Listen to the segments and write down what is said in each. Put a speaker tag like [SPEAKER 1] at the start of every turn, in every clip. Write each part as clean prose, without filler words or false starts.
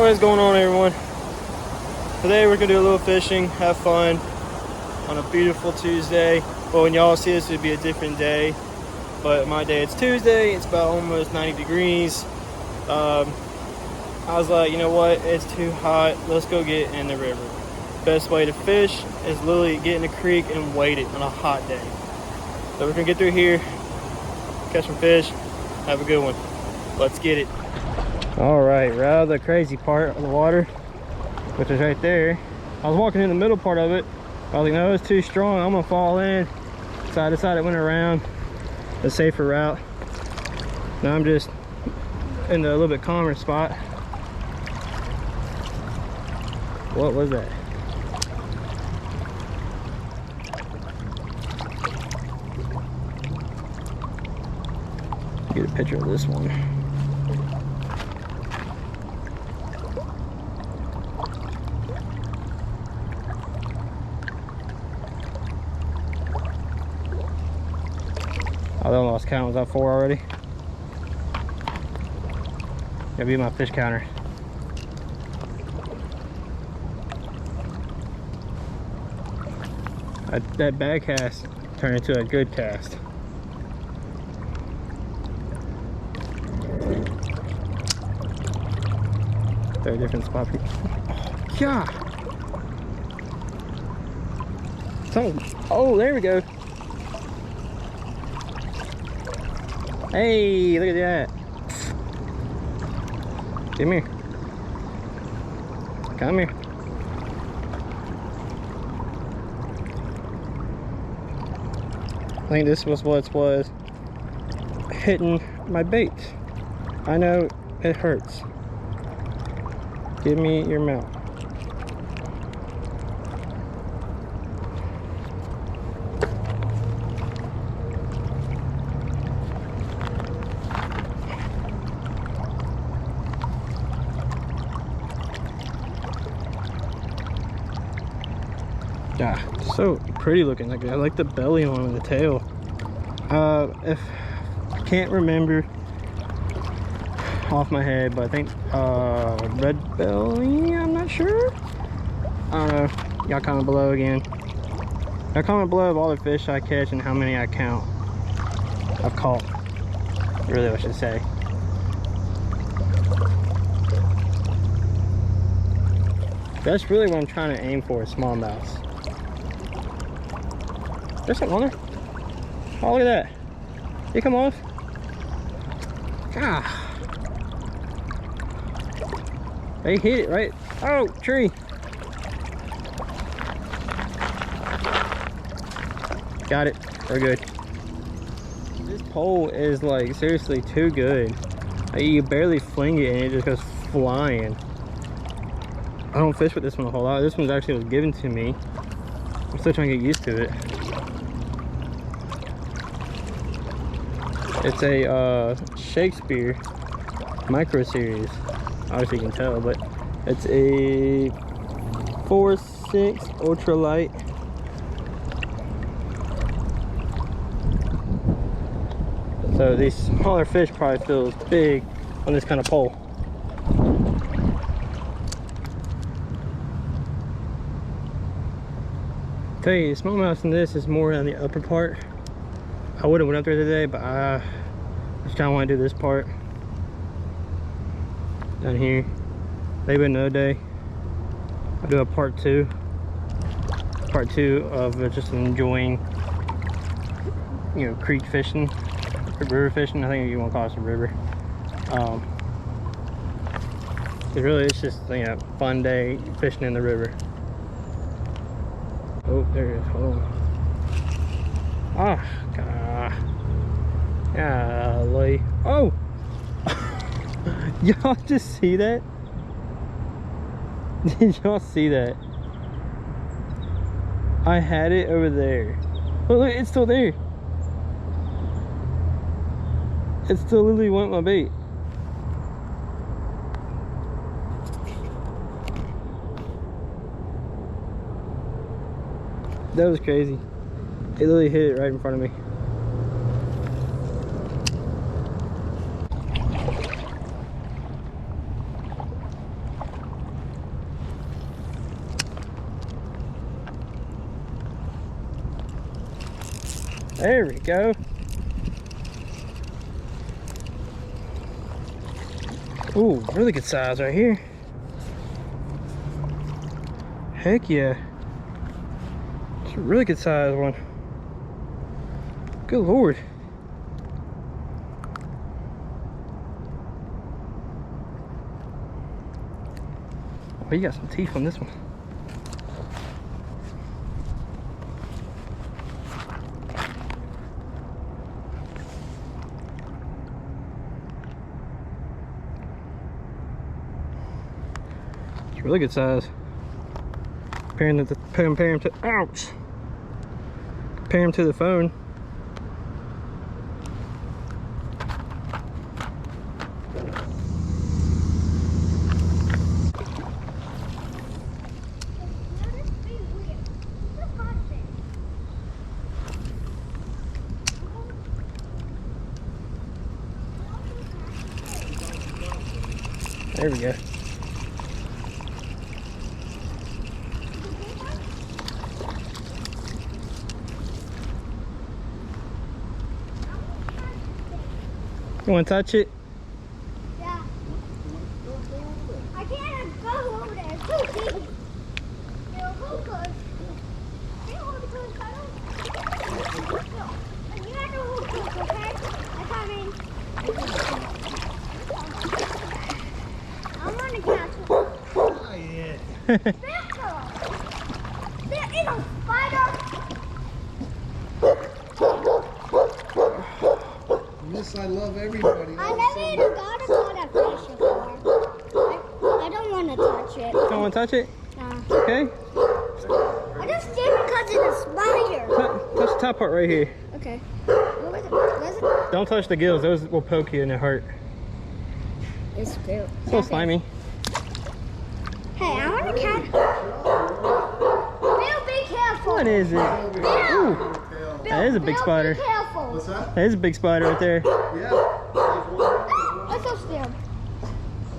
[SPEAKER 1] What is going on, everyone? Today we're gonna do a little fishing, have fun on a beautiful Tuesday. Well, when y'all see this, it'll be a different day, but my day, it's Tuesday. It's about almost 90 degrees. I was like, you know what, it's too hot, let's go get in the river. Best way to fish is literally get in the creek and wait it on a hot day. So we're gonna get through here, catch some fish, have a good one. Let's get it. All right, we're out of the crazy part of the water, which is right there. I was walking in the middle part of it. I was like, no, it's too strong, I'm gonna fall in. So I decided I went around the safer route. Now I'm just in the little bit calmer spot. What was that? Get a picture of this one. I lost count. Was that 4 already? Gotta be my fish counter. That bad cast turned into a good cast. They're a different spot. Oh, yeah. Oh, there we go. Hey, look at that. Come here. Come here. I think this was what it was hitting my bait. I know it hurts. Give me your mouth. Yeah, so pretty looking. Like, I like the belly on and the tail. If I can't remember off my head, but I think red belly, I'm not sure. I don't know. Y'all comment below again. Y'all comment below of all the fish I catch and how many I count. I've caught, really, I should say. That's really what I'm trying to aim for, smallmouths. There's something on there. Oh, look at that. You come off. Ah. They hit it right. Oh, tree. Got it. We're good. This pole is like seriously too good. Like, you barely fling it and it just goes flying. I don't fish with this one a whole lot. This one actually was given to me. I'm still trying to get used to it. It's a Shakespeare micro series. Obviously you can tell, but it's a 4.6 ultralight. So these smaller fish probably feel as big on this kind of pole. Tell you, smallmouth in this is more on the upper part. I would have went up there today, but I just kind of want to do this part down here. Maybe another day I'll do a part two of just enjoying, you know, creek fishing, river fishing. I think you want to call it a river. It really is just, you know, fun day fishing in the river. Oh, there it is. Hold on. Ah, golly. Oh! Y'all just see that? Did y'all see that? I had it over there. Look, it's still there. It still literally went my bait. That was crazy. It literally hit it right in front of me. There we go. Ooh, really good size right here. Heck yeah. It's a really good size one. Good Lord. Oh, you got some teeth on this one. It's really good size. Compare him to, ouch! Compare him to the phone. There we go. You want to touch it?
[SPEAKER 2] Yeah. I can't go over there. It's too deep. You'll go good. You hold the good cuddle. No. And you have to hold good, okay? I'm coming. I want to catch one.
[SPEAKER 3] Oh, yeah.
[SPEAKER 2] There is a spider.
[SPEAKER 3] Miss, I love everybody.
[SPEAKER 2] I never even got a fish before. I don't want to touch it.
[SPEAKER 1] You don't want to touch it?
[SPEAKER 2] No.
[SPEAKER 1] Okay.
[SPEAKER 2] I just did because it's a spider.
[SPEAKER 1] Touch the top part right here.
[SPEAKER 2] Okay. What was it?
[SPEAKER 1] Don't touch the gills. Those will poke you in the heart.
[SPEAKER 2] It's good.
[SPEAKER 1] It's a little slimy.
[SPEAKER 2] Hey, I want to catch. Bill, be careful.
[SPEAKER 1] What is it?
[SPEAKER 2] Bill.
[SPEAKER 1] Ooh, that is a big spider.
[SPEAKER 2] Be careful.
[SPEAKER 3] What's that?
[SPEAKER 1] That is a big spider right there.
[SPEAKER 3] Yeah.
[SPEAKER 2] Let's go still.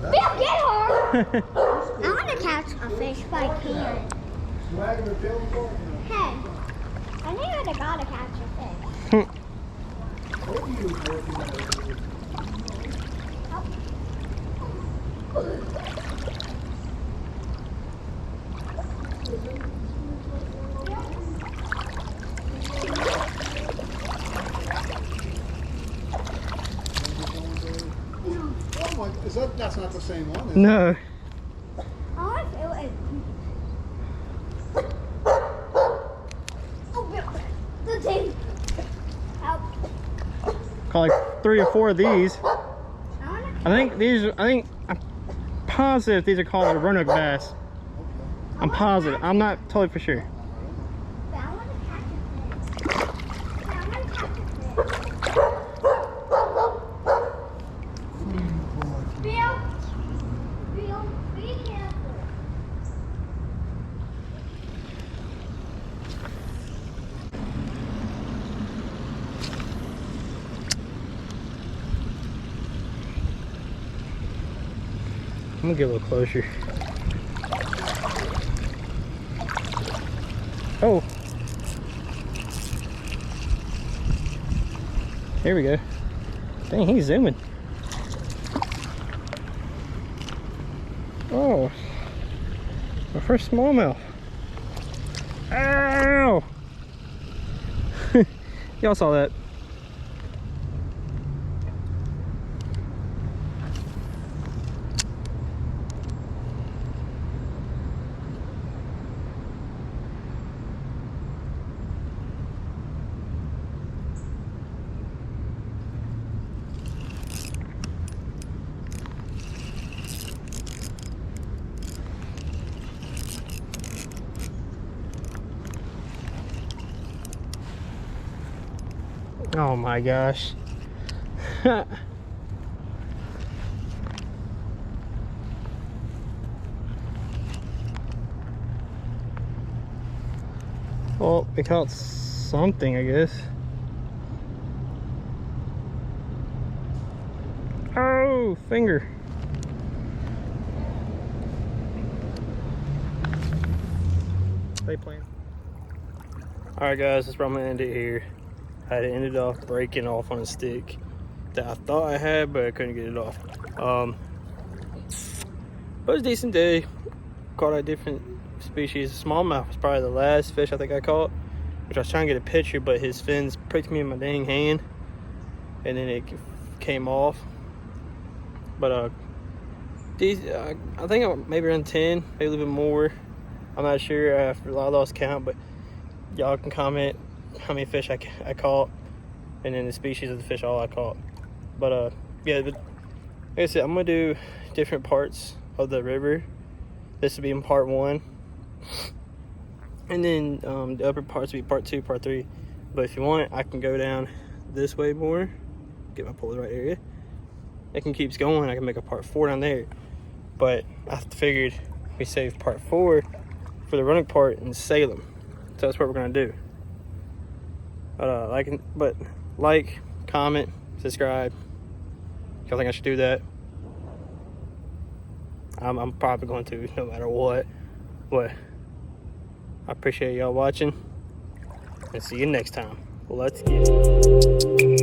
[SPEAKER 2] Bill, get her. I want to catch a fish, but I can't.
[SPEAKER 3] Wagging her tail for
[SPEAKER 2] Hey, I knew I gotta catch a fish.
[SPEAKER 3] What are you working at? Oh my, that's not the same one, is it?
[SPEAKER 1] No.
[SPEAKER 2] I want to feel it. Oh, Bill. The thing. Help.
[SPEAKER 1] Caught like 3 or 4 of these.
[SPEAKER 2] I want to.
[SPEAKER 1] I'm positive these are called Roanoke bass. I'm positive. I'm not totally for sure.
[SPEAKER 2] I want to catch a fish. I want to catch a fish. Bill. Bill, be careful.
[SPEAKER 1] I'm gonna get a little closer. Oh. Here we go. Dang, he's zooming. Oh. My first smallmouth. Ow! Y'all saw that. Oh my gosh. Well, we caught something, I guess. Oh, finger. Stay playing. Alright guys, that's where I'm gonna end it here. had it ended up breaking off on a stick that I thought I had, but I couldn't get it off. But it was a decent day. Caught a different species. Smallmouth was probably the last fish I think I caught, which I was trying to get a picture, but his fins pricked me in my dang hand, and then it came off. But these, I think maybe around 10, maybe a little bit more. I'm not sure. I lost count, but y'all can comment how many fish I caught, and then the species of the fish all I caught. But yeah, but like I said, I'm gonna do different parts of the river. This will be in part 1, and then the upper parts will be part 2, part 3. But if you want, I can go down this way more, get my pole in the right area. It can keeps going. I can make a part 4 down there, but I figured we saved part 4 for the Roanoke part in Salem, so that's what we're gonna do. Like, comment, subscribe. Y'all think I should do that? I'm probably going to, no matter what. But I appreciate y'all watching, and see you next time. Let's get it.